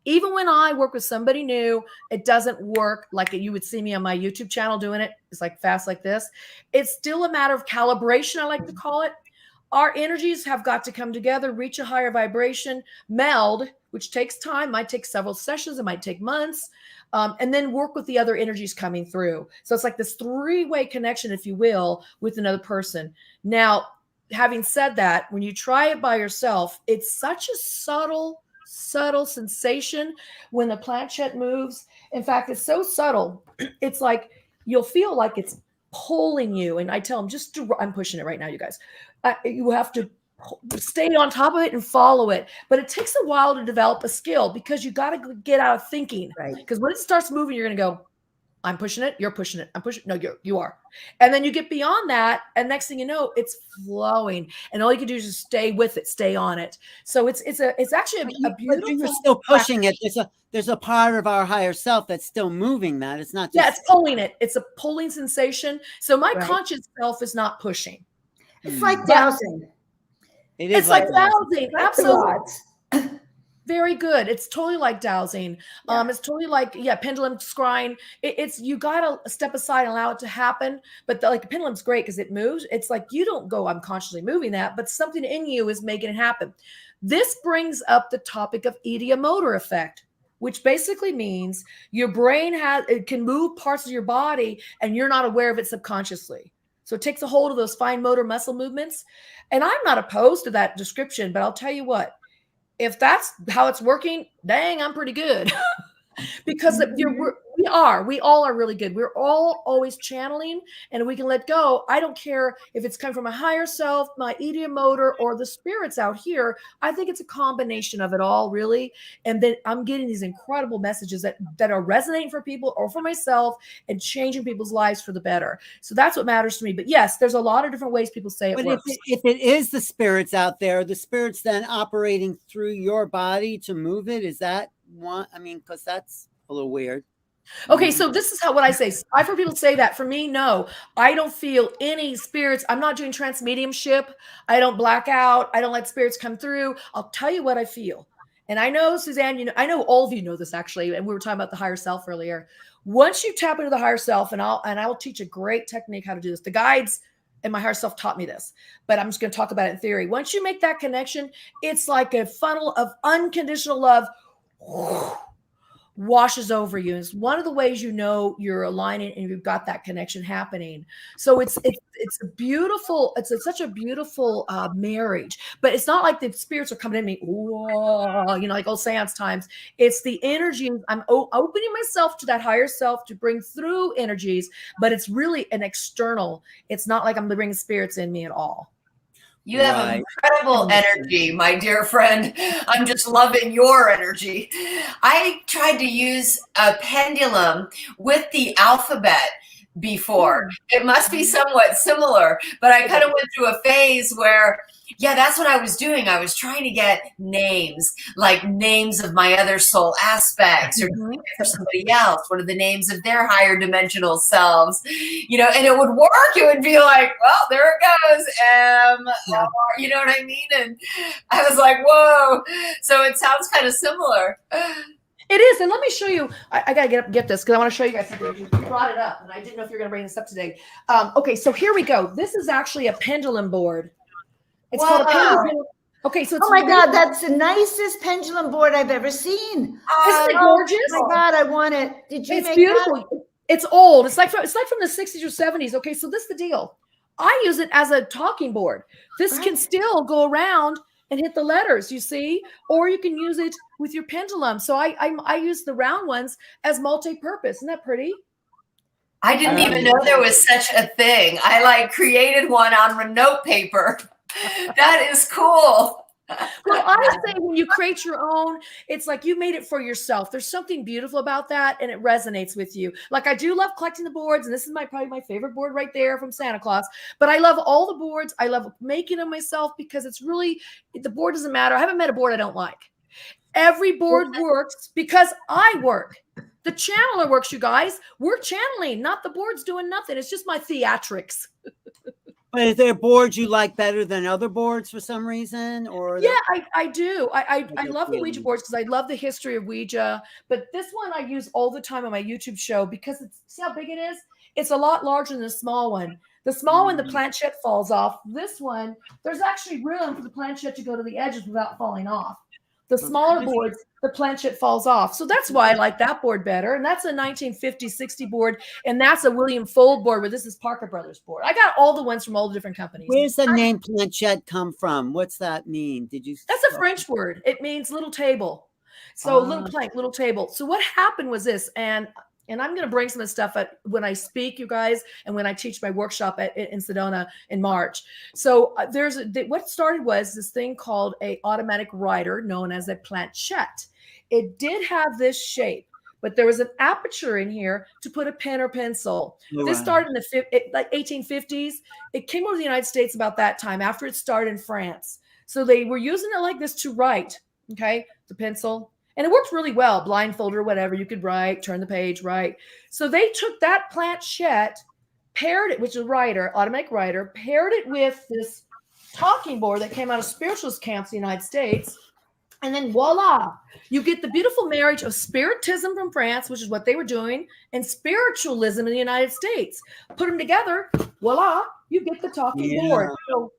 even when I work with somebody new, it doesn't work like you would see me on my YouTube channel doing it. It's like fast like this. It's still a matter of calibration, I like to call it. Our energies have got to come together, reach a higher vibration, meld, which takes time, might take several sessions, it might take months, and then work with the other energies coming through. So it's like this 3-way connection, if you will, with another person. Now, having said that, when you try it by yourself, it's such a subtle sensation when the planchette moves. In fact, it's so subtle. It's like you'll feel like it's pulling you. And I tell them, I'm pushing it right now, you guys. You have to stay on top of it and follow it. But it takes a while to develop a skill because you got to get out of thinking. Right. Because when it starts moving, you're going to go, I'm pushing it. You're pushing it. I'm pushing. No, you are. And then you get beyond that. And next thing you know, it's flowing. And all you can do is just stay with it, stay on it. So it's actually a beautiful. You're still pushing it. There's a part of our higher self that's still moving that. It's not just. Yeah, it's pulling it. It's a pulling sensation. So my conscious self is not pushing. It's like dowsing. It's like dowsing. Absolutely. Very good. It's totally like dowsing. Yeah. It's totally like, pendulum scrying. It's you got to step aside and allow it to happen. But the pendulum's great because it moves. It's like you don't go, I'm consciously moving that, but something in you is making it happen. This brings up the topic of ideomotor effect, which basically means your brain can move parts of your body and you're not aware of it subconsciously. So it takes a hold of those fine motor muscle movements. And I'm not opposed to that description, but I'll tell you what, if that's how it's working, dang, I'm pretty good. Because we all are really good. We're all always channeling, and we can let go. I don't care if it's coming from a higher self, my ideomotor, or the spirits out here. I think it's a combination of it all, really. And then I'm getting these incredible messages that are resonating for people or for myself and changing people's lives for the better. So that's what matters to me. But yes, there's a lot of different ways people say it works. If it is the spirits out there, the spirits then operating through your body to move it, is that one? I mean, because that's a little weird. Okay, so this is what I say. I've heard people say that. For me, no. I don't feel any spirits. I'm not doing trance mediumship. I don't black out. I don't let spirits come through. I'll tell you what I feel. And I know, Suzanne, I know all of you know this actually, and we were talking about the higher self earlier. Once you tap into the higher self, and I will teach a great technique how to do this. The guides and my higher self taught me this, but I'm just going to talk about it in theory. Once you make that connection, it's like a funnel of unconditional love washes over you. It's one of the ways you're aligning and you've got that connection happening. So it's a beautiful, such a beautiful marriage. But it's not like the spirits are coming in me, like old seance times. It's the energy. I'm opening myself to that higher self to bring through energies, but it's really an external. It's not like I'm bringing spirits in me at all. You have incredible energy, my dear friend. I'm just loving your energy. I tried to use a pendulum with the alphabet before. It must be somewhat similar, but I kind of went through a phase where, that's what I was doing. I was trying to get names, like names of my other soul aspects, or for somebody else, what are the names of their higher dimensional selves, and it would work. It would be like, well, there it goes. You know what I mean? And I was like, whoa. So it sounds kind of similar. It is, and let me show you. I gotta get this because I want to show you guys something. You brought it up, and I didn't know if you're gonna bring this up today. Okay, so here we go. This is actually a pendulum board. It's called a pendulum. Okay, so it's oh my God, that's the nicest pendulum board I've ever seen. Isn't it gorgeous? Oh my God, I want it. Did you? It's make beautiful. That? It's old. It's like from the 60s or 70s. Okay, so this is the deal. I use it as a talking board. This can still go around and hit the letters, you see, or you can use it with your pendulum. So I use the round ones as multi-purpose. Isn't that pretty? I didn't even know there was such a thing. I created one on note paper. That is cool. Well, I say when you create your own, it's like you made it for yourself. There's something beautiful about that, and it resonates with you. Like I do love collecting the boards, and this is probably my favorite board right there from Santa Claus. But I love all the boards. I love making them myself because it's really, the board doesn't matter. I haven't met a board I don't like. Every board works because I work. The channeler works, you guys. We're channeling, not the board's doing nothing. It's just my theatrics. But is there boards you like better than other boards for some reason? Or I do. I love the Ouija boards because I love the history of Ouija. But this one I use all the time on my YouTube show because see how big it is? It's a lot larger than the small one. The small one, the planchette falls off. This one, there's actually room for the planchette to go to the edges without falling off. The smaller boards, the planchette falls off. So that's why I like that board better. And that's a 1950-60 board. And that's a William Fold board, where this is Parker Brothers board. I got all the ones from all the different companies. Where's the name planchette come from? What's that mean? That's a French word. It means little table. So little plank, little table. So what happened was this, and I'm going to bring some of the stuff when I speak, you guys, and when I teach my workshop in Sedona in March. So what started was this thing called a automatic writer known as a planchette. It did have this shape, but there was an aperture in here to put a pen or pencil. This started in the 1850s. It came over to the United States about that time after it started in France. So they were using it like this to write, okay, the pencil. And it worked really well, blindfolded or whatever. You could write, turn the page, write. So they took that planchette, paired it, which is a writer, automatic writer, paired it with this talking board that came out of spiritualist camps in the United States. And then voila, you get the beautiful marriage of spiritism from France, which is what they were doing, and spiritualism in the United States. Put them together, voila, you get the talking board. So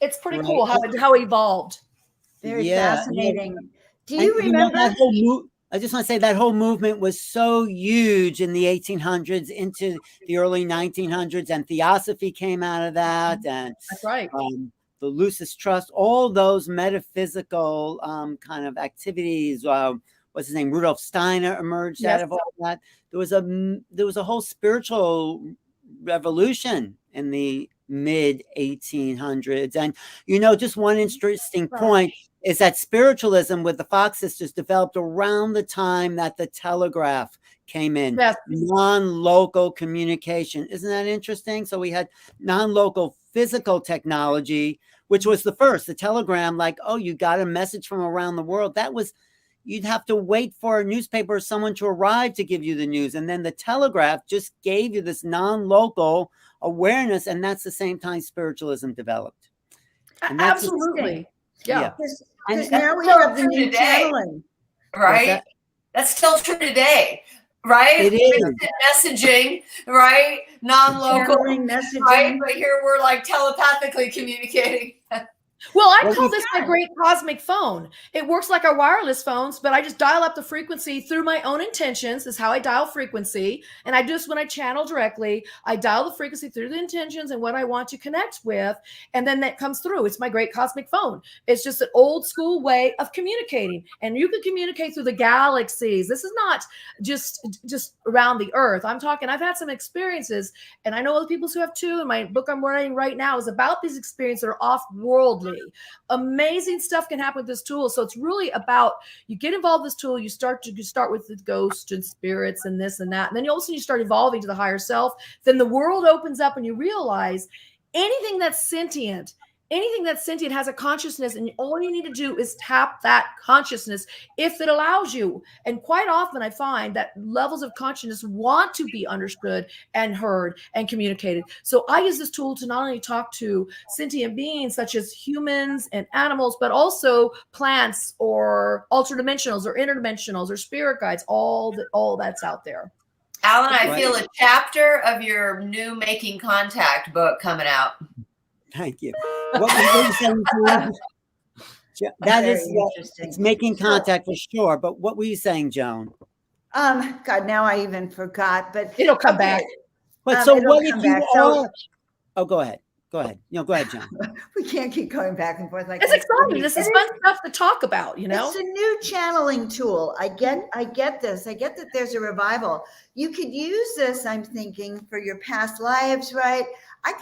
it's pretty cool how it evolved. Very fascinating. Do you remember? I just want to say that whole movement was so huge in the 1800s into the early 1900s, and Theosophy came out of that. And that's right. The Lucis Trust, all those metaphysical kind of activities. What's his name? Rudolf Steiner emerged out of all that. There was a whole spiritual revolution in the mid 1800s. And just one interesting point is that spiritualism with the Fox sisters developed around the time that the telegraph came in. Non-local communication. Isn't that interesting? So we had non-local physical technology, which was the first. The telegram, like, oh, you got a message from around the world. That was you'd have to wait for a newspaper or someone to arrive to give you the news. And then the telegraph just gave you this non-local awareness. And that's the same time spiritualism developed. And that's Absolutely. Yeah. Because now we have the new channeling. Right? That's still true today. Right? It is. Messaging, right? Non-local, messaging. right? But here we're like telepathically communicating. Well, I call this my great cosmic phone. It works like our wireless phones, but I just dial up the frequency through my own intentions is how I dial frequency. And I just, when I channel directly, I dial the frequency through the intentions and what I want to connect with. And then that comes through. It's my great cosmic phone. It's just an old school way of communicating. And you can communicate through the galaxies. This is not just around the earth. I'm talking, I've had some experiences, and I know other people who have too. And my book I'm writing right now is about these experiences that are off-worldly. Amazing stuff can happen with this tool. So it's really about, you get involved with this tool, you start with the ghosts and spirits and this and that. And then also you start evolving to the higher self. Then the world opens up and you realize anything that's sentient has a consciousness, and all you need to do is tap that consciousness if it allows you. And quite often I find that levels of consciousness want to be understood and heard and communicated. So I use this tool to not only talk to sentient beings such as humans and animals, but also plants or ultradimensionals or interdimensionals or spirit guides, all that's out there. Alan, I feel a chapter of your new Making Contact book coming out. Thank you. What were you saying? That is, it's Making Contact for sure. But what were you saying, Joan? God, now I even forgot. But it'll come back. But so what if you are? Oh, go ahead. Go ahead. Go ahead, John. We can't keep going back and forth like it's exciting. This is fun stuff to talk about, you know? It's a new channeling tool. I get this. I get that there's a revival. You could use this, I'm thinking, for your past lives, right?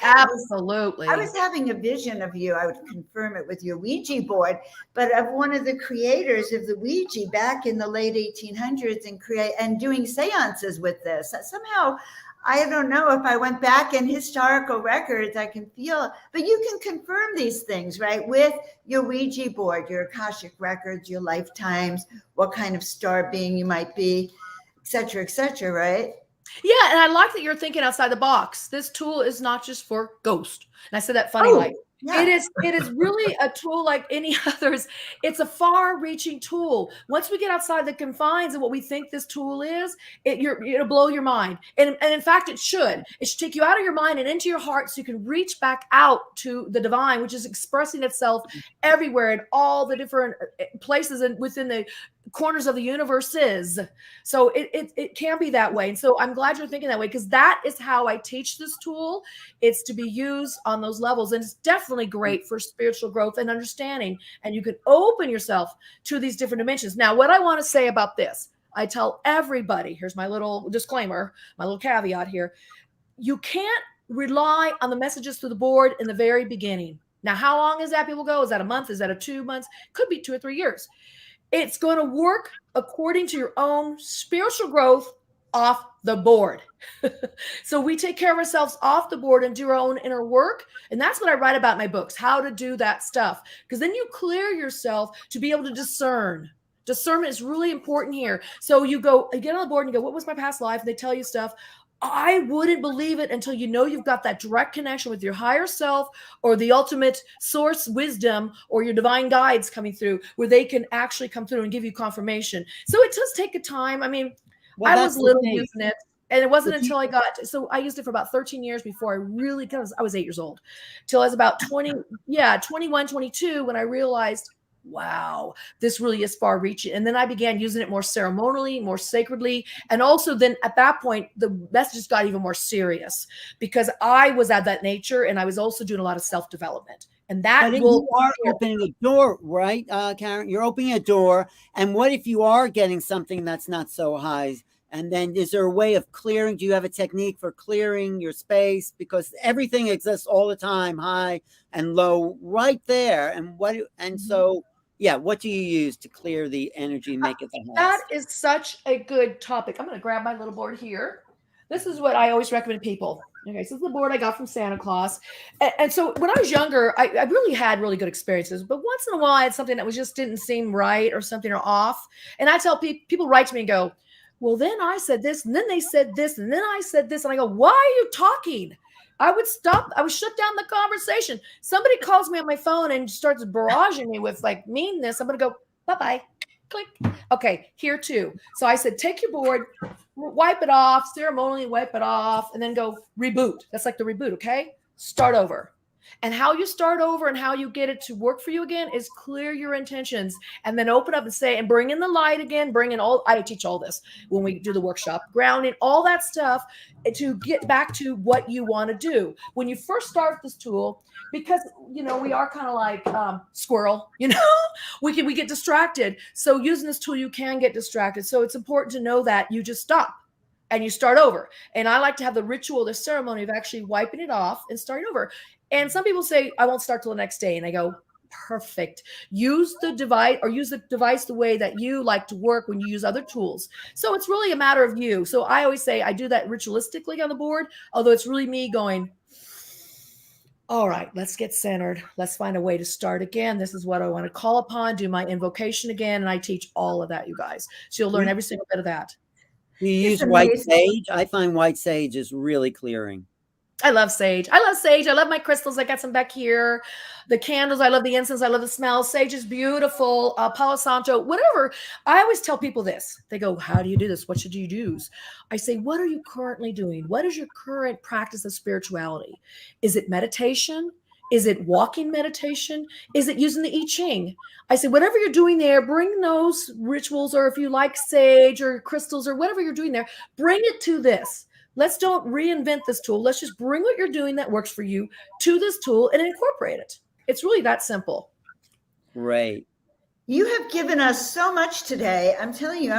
Absolutely. I was having a vision of you. I would confirm it with your Ouija board, but of one of the creators of the Ouija back in the late 1800s and doing seances with this. Somehow, I don't know if I went back in historical records, I can feel, but you can confirm these things, right? With your Ouija board, your Akashic records, your lifetimes, what kind of star being you might be, et cetera, right? Yeah, and I like that you're thinking outside the box. This tool is not just for ghosts. And I said that funny like. Yeah. It is really a tool like any others. It's a far-reaching tool. Once we get outside the confines of what we think this tool is, it'll blow your mind. And in fact, it should. It should take you out of your mind and into your heart so you can reach back out to the divine, which is expressing itself everywhere in all the different places and within the corners of the universe is. So it can be that way. And so I'm glad you're thinking that way, because that is how I teach this tool. It's to be used on those levels. And it's definitely great for spiritual growth and understanding. And you can open yourself to these different dimensions. Now, what I want to say about this, I tell everybody, here's my little disclaimer, my little caveat here. You can't rely on the messages through the board in the very beginning. Now, how long is that, people go? Is that a month? Is that 2 months? Could be 2 or 3 years. It's going to work according to your own spiritual growth off the board. So we take care of ourselves off the board and do our own inner work. And that's what I write about in my books, how to do that stuff. Because then you clear yourself to be able to discern. Discernment is really important here. So you get on the board and you go, what was my past life? And they tell you stuff. I wouldn't believe it until you know you've got that direct connection with your higher self or the ultimate source wisdom or your divine guides coming through, where they can actually come through and give you confirmation. So it does take a time. I mean, I was little using it, and it wasn't until I used it for about 13 years before I really, I was 8 years old, till I was about 21, 22, when I realized, wow, this really is far reaching. And then I began using it more ceremonially, more sacredly. And also then at that point, the messages got even more serious because I was at that nature, and I was also doing a lot of self-development. And that you are opening a door, right, Karen? You're opening a door. And what if you are getting something that's not so high? And then is there a way of clearing? Do you have a technique for clearing your space? Because everything exists all the time, high and low, right there. And so, yeah, what do you use to clear the energy and make it the highest? That is such a good topic. I'm going to grab my little board here. This is what I always recommend people. Okay, so this is the board I got from Santa Claus. And so when I was younger, I really had really good experiences. But once in a while, I had something that was just didn't seem right or something or off. And I tell people write to me and go, well, then I said this, and then they said this, and then I said this. And I go, why are you talking? I would stop. I would shut down the conversation. Somebody calls me on my phone and starts barraging me with like meanness. I'm going to go, bye-bye. Click. Okay, here too. So I said, take your board, wipe it off, ceremonially wipe it off, and then go reboot. That's like the reboot, okay? Start over. And how you start over and how you get it to work for you again is clear your intentions and then open up and say, and bring in the light again, bring in all, I teach all this when we do the workshop, grounding, all that stuff to get back to what you want to do. When you first start this tool, because, you know, we are kind of like squirrel, you know, we get distracted. So using this tool, you can get distracted. So it's important to know that you just stop and you start over. And I like to have the ritual, the ceremony of actually wiping it off and starting over. And some people say, I won't start till the next day. And I go, perfect. Use the device or use the device the way that you like to work when you use other tools. So it's really a matter of you. So I always say I do that ritualistically on the board, although it's really me going, all right, let's get centered. Let's find a way to start again. This is what I want to call upon, do my invocation again. And I teach all of that, you guys. So you'll learn every single bit of that. Do you use white sage? I find white sage is really clearing. I love sage. I love sage. I love my crystals. I got some back here. The candles. I love the incense. I love the smell. Sage is beautiful. Palo Santo, whatever. I always tell people this. They go, how do you do this? What should you use? I say, what are you currently doing? What is your current practice of spirituality? Is it meditation? Is it walking meditation? Is it using the I Ching? I say, whatever you're doing there, bring those rituals, or if you like sage or crystals or whatever you're doing there, bring it to this. Let's don't reinvent this tool. Let's just bring what you're doing that works for you to this tool and incorporate it. It's really that simple. Great. You have given us so much today. I'm telling you,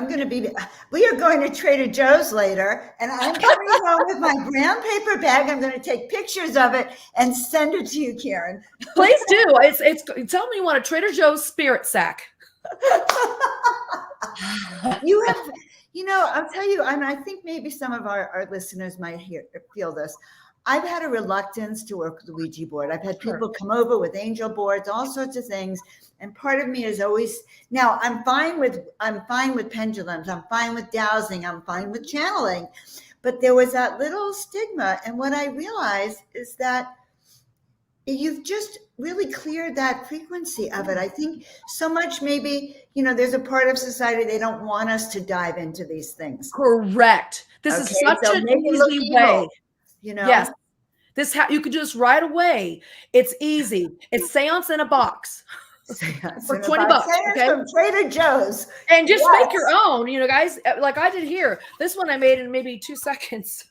we are going to Trader Joe's later, and I'm coming home with my brown paper bag. I'm going to take pictures of it and send it to you, Karen. Please do. Tell me you want a Trader Joe's spirit sack. You have... You know, I'll tell you, I think maybe some of our listeners might feel this. I've had a reluctance to work with the Ouija board. I've had people come over with angel boards, all sorts of things. And part of me is always, now I'm fine with pendulums. I'm fine with dowsing. I'm fine with channeling. But there was that little stigma. And what I realized is that you've just really cleared that frequency of it. I think so much, maybe, you know, there's a part of society, they don't want us to dive into these things. Correct. This is such an easy way. You know? Yes. You could do this right away. It's easy. It's seance in a box. For $20. Okay? From Trader Joe's. And just make your own, you know, guys, like I did here. This one I made in maybe 2 seconds.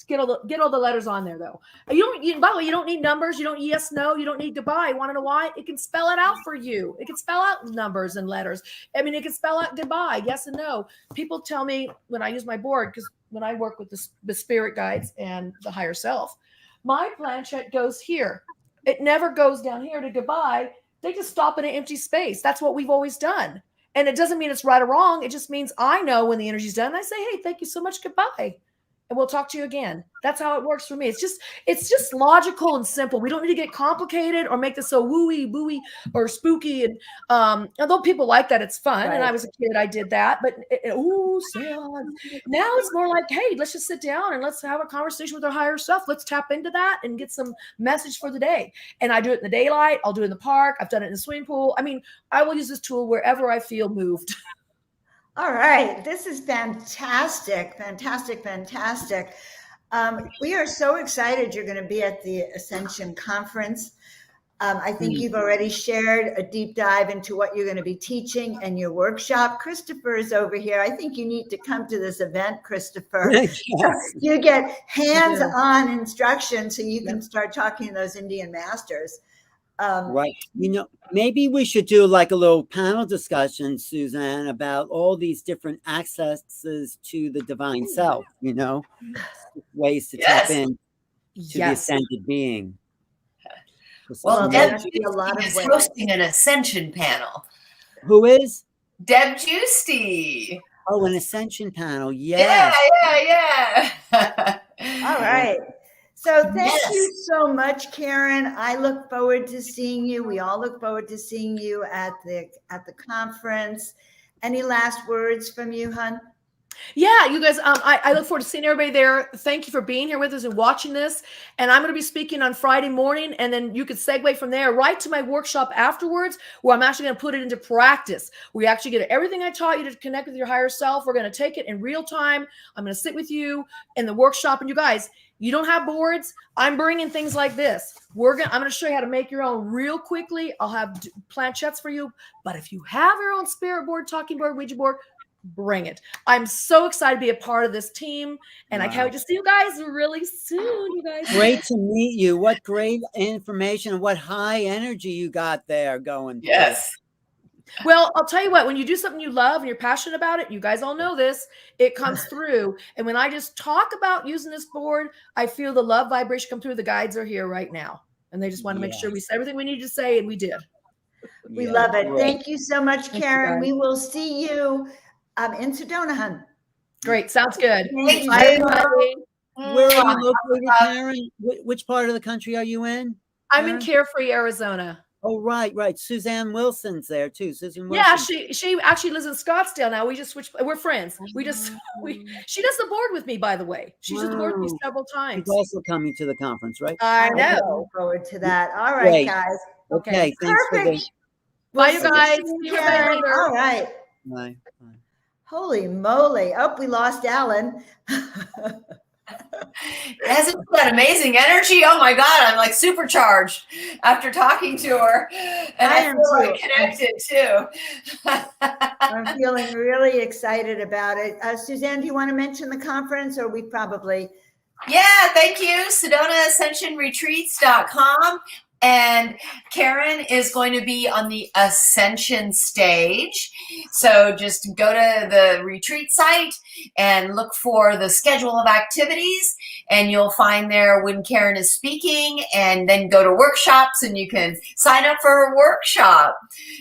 Get all the letters on there, though. By the way, you don't need numbers. You don't yes, no. You don't need goodbye. You want to know why? It can spell it out for you. It can spell out numbers and letters. I mean, it can spell out goodbye, yes and no. People tell me when I use my board, because when I work with the spirit guides and the higher self, my planchette goes here. It never goes down here to goodbye. They just stop in an empty space. That's what we've always done. And it doesn't mean it's right or wrong. It just means I know when the energy's done. I say, hey, thank you so much. Goodbye. And we'll talk to you again. That's how it works for me. It's just logical and simple. We don't need to get complicated or make this so wooey, booey, or spooky. And although people like that, it's fun. Right. And I was a kid, I did that. But now it's more like, hey, let's just sit down and let's have a conversation with our higher self. Let's tap into that and get some message for the day. And I do it in the daylight. I'll do it in the park. I've done it in the swimming pool. I mean, I will use this tool wherever I feel moved. All right. This is fantastic. Fantastic. Fantastic. We are so excited you're going to be at the Ascension Conference. I think you've already shared a deep dive into what you're going to be teaching and your workshop. Christopher is over here. I think you need to come to this event, Christopher. You get hands-on instruction so you can start talking to those Indian masters. Right. You know, maybe we should do like a little panel discussion, Suzanne, about all these different accesses to the divine self, you know, ways to tap in to the ascended being. Well, Deb is hosting an ascension panel. Who is? Deb Giusti. Oh, an ascension panel. Yeah. Yeah. All right. So thank Yes. you so much, Karen. I look forward to seeing you. We all look forward to seeing you at the conference. Any last words from you, hon? Yeah, you guys, I look forward to seeing everybody there. Thank you for being here with us and watching this. And I'm going to be speaking on Friday morning, and then you could segue from there right to my workshop afterwards, where I'm actually going to put it into practice. We actually get everything I taught you to connect with your higher self. We're going to take it in real time. I'm going to sit with you in the workshop, and you guys, you don't have boards. I'm bringing things like this. I'm going to show you how to make your own real quickly. I'll have planchettes for you. But if you have your own spirit board, talking board, Ouija board, bring it. I'm so excited to be a part of this team, and I can't wait to see you guys really soon. You guys, great to meet you. What great information and what high energy you got there going. Yes. Well, I'll tell you what, when you do something you love and you're passionate about it, you guys all know this, it comes through. And when I just talk about using this board, I feel the love vibration come through. The guides are here right now, and they just want to make sure we say everything we need to say, and we did. We love it. Great. Thank you so much, Karen. We will see you in Sedona, hun. Great. Sounds good. Thank you. Bye, everybody. Where are you located, Karen? Which part of the country are you in? I'm in Carefree, Arizona. Oh, right. Suzanne Wilson's there too. Susan Wilson. Yeah, she actually lives in Scottsdale now. We just switched. We're friends. She does the board with me, by the way. She's done the board with me several times. She's also coming to the conference, right? I I know. look forward to that. All right, Great. guys. Okay. Thanks for being. Perfect. Bye, you guys. See See you, you Karen. later. All right. Bye. Holy moly. Oh, we lost Alan. Hasn't that amazing energy? Oh my God, I'm like supercharged after talking to her. And I am feel too. like connected too. I'm feeling really excited about it. Suzanne, do you want to mention the conference, or we probably? Yeah, thank you. SedonaAscensionRetreats.com. And Karen is going to be on the Ascension stage. So just go to the retreat site and look for the schedule of activities, and you'll find there when Karen is speaking, and then go to workshops and you can sign up for her workshop.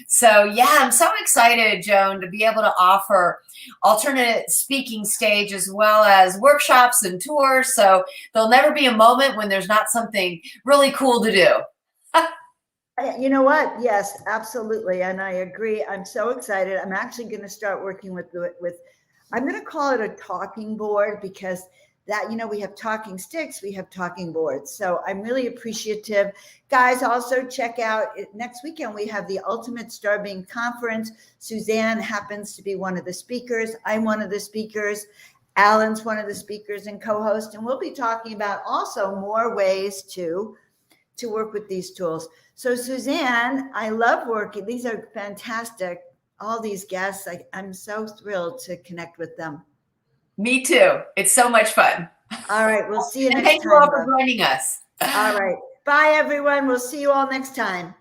So yeah, I'm so excited, Joan, to be able to offer alternate speaking stage as well as workshops and tours. So there'll never be a moment when there's not something really cool to do. You know what? Yes, absolutely. And I agree. I'm so excited. I'm actually going to start working with, I'm going to call it a talking board, because that, we have talking sticks, we have talking boards. So I'm really appreciative. Guys, also check out next weekend, we have the Ultimate Star Being Conference. Suzanne happens to be one of the speakers. I'm one of the speakers. Alan's one of the speakers and co-host. And we'll be talking about also more ways to work with these tools. So Suzanne, I love working. These are fantastic. All these guests, I'm so thrilled to connect with them. Me too. It's so much fun. All right. We'll see you next time. Thank you all for joining us. All right. Bye, everyone. We'll see you all next time.